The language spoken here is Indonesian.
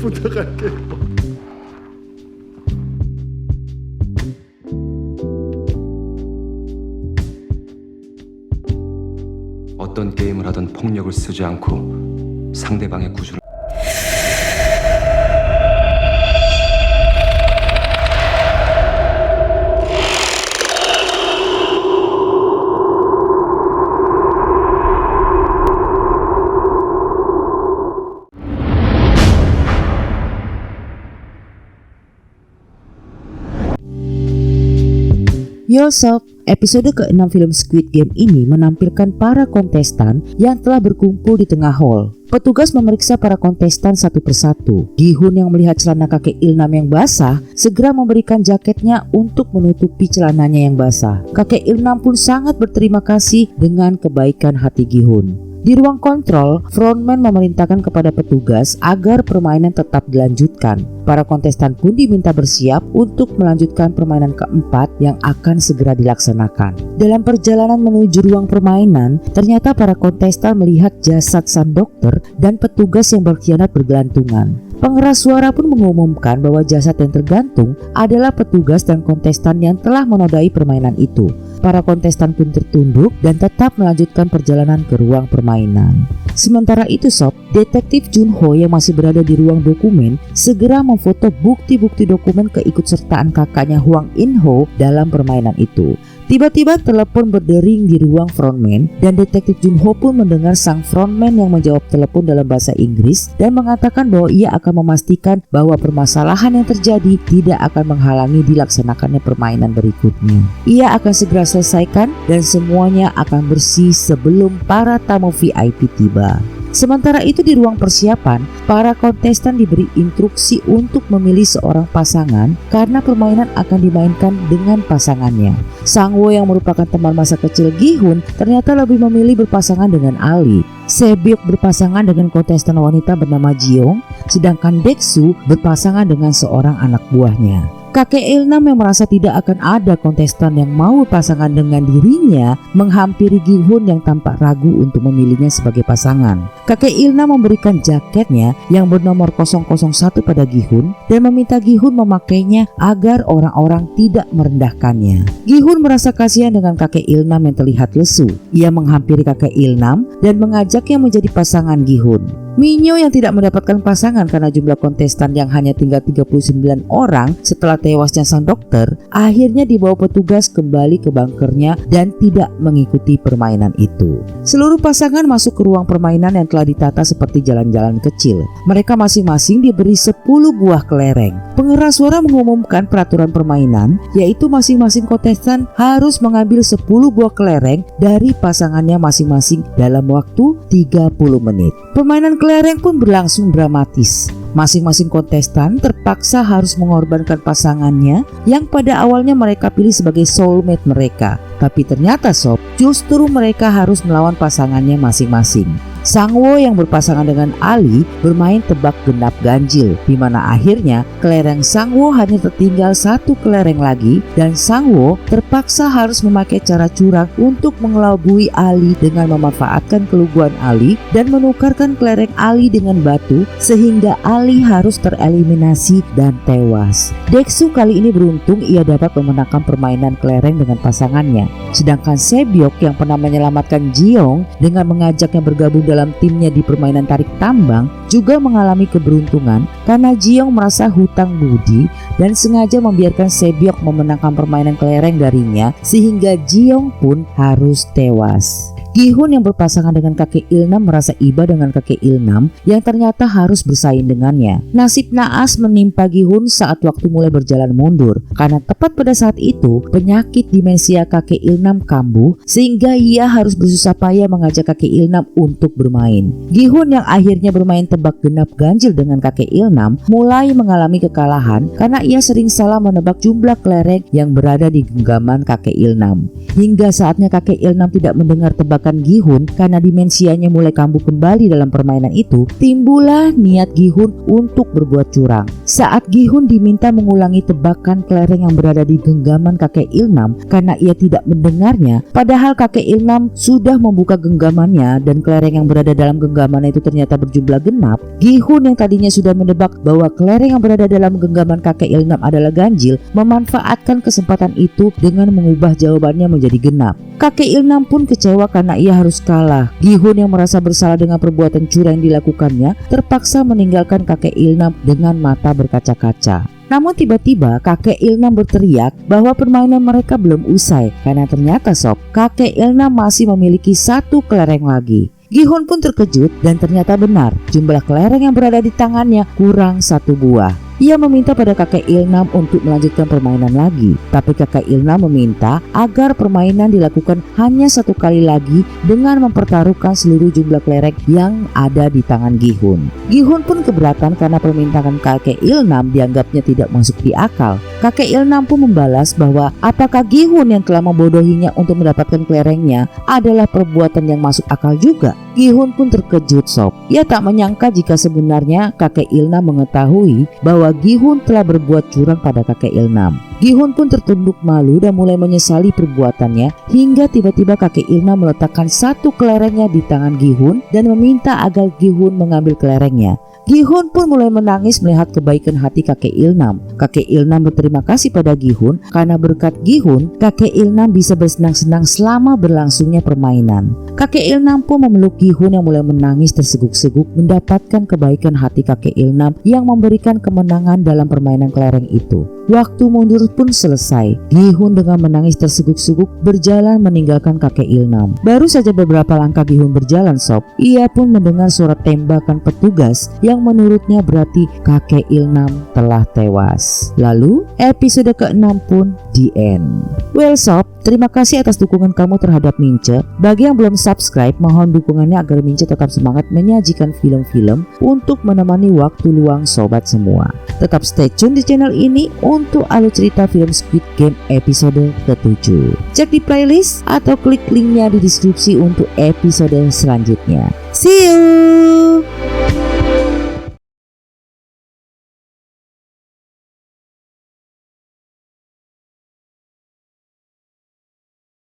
부탁할게. 어떤 게임을 하든 폭력을 쓰지 않고 상대방의 구조를 Yourself, episode ke-6 film Squid Game ini menampilkan para kontestan yang telah berkumpul di tengah hall. Petugas memeriksa para kontestan satu persatu. Gi-hun yang melihat celana kakek Ilnam yang basah segera memberikan jaketnya untuk menutupi celananya yang basah. Kakek Ilnam pun sangat berterima kasih dengan kebaikan hati Gi-hun. Di ruang kontrol, frontman memerintahkan kepada petugas agar permainan tetap dilanjutkan. Para kontestan pun diminta bersiap untuk melanjutkan permainan keempat yang akan segera dilaksanakan. Dalam perjalanan menuju ruang permainan, ternyata para kontestan melihat jasad sang dokter dan petugas yang berkhianat bergelantungan. Pengeras suara pun mengumumkan bahwa jasad yang tergantung adalah petugas dan kontestan yang telah menodai permainan itu. Para kontestan pun tertunduk dan tetap melanjutkan perjalanan ke ruang permainan. Sementara itu Sob, detektif Junho yang masih berada di ruang dokumen segera memfoto bukti-bukti dokumen keikutsertaan kakaknya Hwang In-ho dalam permainan itu. Tiba-tiba telepon berdering di ruang frontman dan detektif Junho pun mendengar sang frontman yang menjawab telepon dalam bahasa Inggris dan mengatakan bahwa ia akan memastikan bahwa permasalahan yang terjadi tidak akan menghalangi dilaksanakannya permainan berikutnya. Ia akan segera selesaikan dan semuanya akan bersih sebelum para tamu VIP tiba. Sementara itu di ruang persiapan, para kontestan diberi instruksi untuk memilih seorang pasangan karena permainan akan dimainkan dengan pasangannya. Sang-woo yang merupakan teman masa kecil Gi-hun ternyata lebih memilih berpasangan dengan Ali. Se-byuk berpasangan dengan kontestan wanita bernama Ji-young, sedangkan Dek-soo berpasangan dengan seorang anak buahnya. Kakek Ilnam yang merasa tidak akan ada kontestan yang mau pasangan dengan dirinya menghampiri Gi-hun yang tampak ragu untuk memilihnya sebagai pasangan. Kakek Ilnam memberikan jaketnya yang bernomor 001 pada Gi-hun dan meminta Gi-hun memakainya agar orang-orang tidak merendahkannya. Gi-hun merasa kasihan dengan kakek Ilnam yang terlihat lesu. Ia menghampiri kakek Ilnam dan mengajaknya menjadi pasangan Gi-hun. Minyo yang tidak mendapatkan pasangan karena jumlah kontestan yang hanya tinggal 39 orang setelah tewasnya sang dokter, akhirnya dibawa petugas kembali ke bunkernya dan tidak mengikuti permainan itu. Seluruh pasangan masuk ke ruang permainan yang telah ditata seperti jalan-jalan kecil. Mereka masing-masing diberi 10 buah kelereng. Pengeras suara mengumumkan peraturan permainan, yaitu masing-masing kontestan harus mengambil 10 buah kelereng dari pasangannya masing-masing dalam waktu 30 menit. Permainan kelereng pun berlangsung dramatis. Masing-masing kontestan terpaksa harus mengorbankan pasangannya yang pada awalnya mereka pilih sebagai soulmate mereka. Tapi ternyata Sob, justru mereka harus melawan pasangannya masing-masing. Sang-woo yang berpasangan dengan Ali bermain tebak genap ganjil, di mana akhirnya kelereng Sang-woo hanya tertinggal 1 kelereng lagi dan Sang-woo terpaksa harus memakai cara curang untuk mengelabui Ali dengan memanfaatkan keluguan Ali dan menukarkan kelereng Ali dengan batu sehingga Ali harus tereliminasi dan tewas. Dek-soo kali ini beruntung ia dapat memenangkan permainan kelereng dengan pasangannya. Sedangkan Se-byuk yang pernah menyelamatkan Ji-young dengan mengajaknya bergabung dalam timnya di permainan tarik tambang juga mengalami keberuntungan karena Ji-young merasa hutang budi dan sengaja membiarkan Se-byuk memenangkan permainan kelereng darinya sehingga Ji-young pun harus tewas. Gi-hun yang berpasangan dengan kakek Ilnam merasa iba dengan kakek Ilnam yang ternyata harus bersaing dengannya. Nasib naas menimpa Gi-hun saat waktu mulai berjalan mundur karena tepat pada saat itu penyakit demensia kakek Ilnam kambuh sehingga ia harus bersusah payah mengajak kakek Ilnam untuk bermain. Gi-hun yang akhirnya bermain tebak genap ganjil dengan kakek Ilnam mulai mengalami kekalahan karena ia sering salah menebak jumlah kelereng yang berada di genggaman kakek Ilnam. Hingga saatnya kakek Ilnam tidak mendengar tebak meninggalkan Gi-hun karena dimensianya mulai kambuh kembali dalam permainan itu, timbullah niat Gi-hun untuk berbuat curang. Saat Gi-hun diminta mengulangi tebakan kelereng yang berada di genggaman kakek Ilnam karena ia tidak mendengarnya, padahal kakek Ilnam sudah membuka genggamannya dan kelereng yang berada dalam genggaman itu ternyata berjumlah genap, Gi-hun yang tadinya sudah menebak bahwa kelereng yang berada dalam genggaman kakek Ilnam adalah ganjil, memanfaatkan kesempatan itu dengan mengubah jawabannya menjadi genap. Kakek Ilnam pun kecewa karena ia harus kalah. Gi-hun yang merasa bersalah dengan perbuatan curang yang dilakukannya terpaksa meninggalkan kakek Ilnam dengan mata berkaca-kaca. Namun tiba-tiba kakek Ilnam berteriak bahwa permainan mereka belum usai karena ternyata sob, kakek Ilnam masih memiliki satu kelereng lagi. Gi-hun pun terkejut dan ternyata benar, jumlah kelereng yang berada di tangannya kurang satu buah. Ia meminta pada kakek Ilnam untuk melanjutkan permainan lagi, tapi kakek Ilnam meminta agar permainan dilakukan hanya satu kali lagi dengan mempertaruhkan seluruh jumlah kelereng yang ada di tangan Gi-hun. Gi-hun pun keberatan karena permintaan kakek Ilnam dianggapnya tidak masuk di akal. Kakek Ilnam pun membalas bahwa apakah Gi-hun yang telah membodohinya untuk mendapatkan kelerengnya adalah perbuatan yang masuk akal juga. Gi-hun pun terkejut sob. Ia tak menyangka jika sebenarnya kakek Ilnam mengetahui bahwa Gi-hun telah berbuat curang pada kakek Ilnam. Gi-hun pun tertunduk malu dan mulai menyesali perbuatannya hingga tiba-tiba kakek Ilnam meletakkan satu kelerengnya di tangan Gi-hun dan meminta agar Gi-hun mengambil kelerengnya. Gi-hun pun mulai menangis melihat kebaikan hati kakek Ilnam. Kakek Ilnam berterima kasih pada Gi-hun karena berkat Gi-hun, kakek Ilnam bisa bersenang-senang selama berlangsungnya permainan. Kakek Ilnam pun memeluk Gi-hun yang mulai menangis terseguk-seguk mendapatkan kebaikan hati kakek Ilnam yang memberikan kemenangan dalam permainan kelereng itu. Waktu mundur pun selesai. Gi-hun dengan menangis terseguk-seguk berjalan meninggalkan kakek Ilnam. Baru saja beberapa langkah Gi-hun berjalan sob, ia pun mendengar suara tembakan petugas yang menurutnya berarti kakek Ilnam telah tewas. Lalu episode ke-6 pun di end. Well sob, terima kasih atas dukungan kamu terhadap Mince. Bagi yang belum subscribe, mohon dukungannya agar Mince tetap semangat menyajikan film-film untuk menemani waktu luang sobat semua. Tetap stay tune di channel ini untuk alur cerita film Squid Game episode ke-7. Cek di playlist atau klik linknya di deskripsi untuk episode selanjutnya. See you!